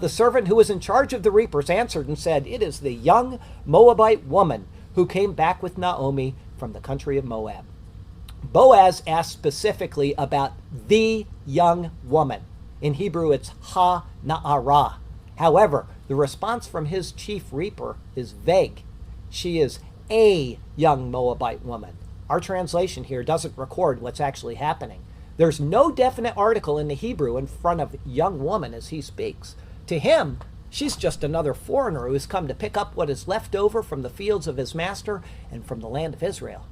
The servant who was in charge of the reapers answered and said, "It is the young Moabite woman who came back with Naomi from the country of Moab." Boaz asked specifically about the young woman. In Hebrew, it's ha-na'arah. However, the response from his chief reaper is vague. She is a young Moabite woman. Our translation here doesn't record what's actually happening. There's no definite article in the Hebrew in front of young woman as he speaks. To him, she's just another foreigner who's come to pick up what is left over from the fields of his master and from the land of Israel.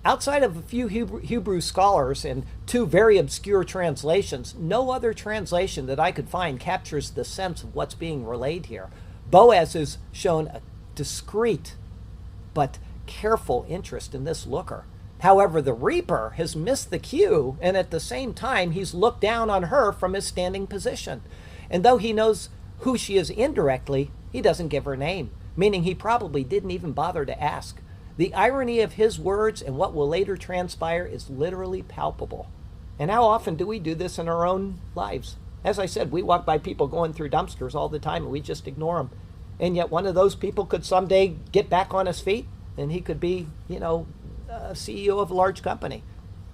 Outside of a few Hebrew scholars and two very obscure translations, no other translation that I could find captures the sense of what's being relayed here. Boaz has shown a discreet but careful interest in this looker. However, the reaper has missed the cue, and at the same time, he's looked down on her from his standing position. And though he knows who she is indirectly, he doesn't give her name, meaning he probably didn't even bother to ask. The irony of his words and what will later transpire is literally palpable. And how often do we do this in our own lives? As I said, we walk by people going through dumpsters all the time and we just ignore them. And yet one of those people could someday get back on his feet and he could be, a CEO of a large company.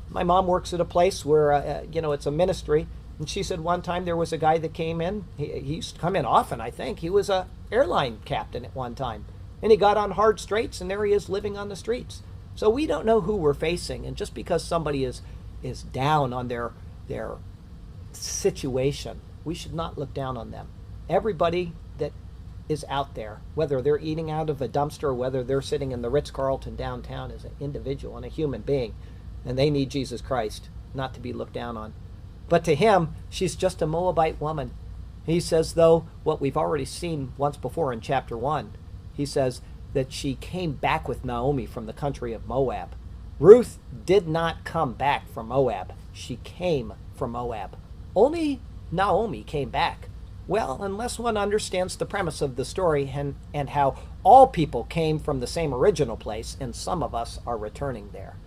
My mom works at a place where, it's a ministry. And she said one time there was a guy that came in. He used to come in often, I think. He was a airline captain at one time. And he got on hard straits, and there he is living on the streets. So we don't know who we're facing. And just because somebody is down on their situation, we should not look down on them. Everybody that is out there, whether they're eating out of a dumpster or whether they're sitting in the Ritz-Carlton downtown, is an individual and a human being. And they need Jesus Christ, not to be looked down on. But to him, she's just a Moabite woman. He says, though, what we've already seen once before in chapter 1. He says that she came back with Naomi from the country of Moab. Ruth did not come back from Moab. She came from Moab. Only Naomi came back. Well, unless one understands the premise of the story and how all people came from the same original place, and some of us are returning there.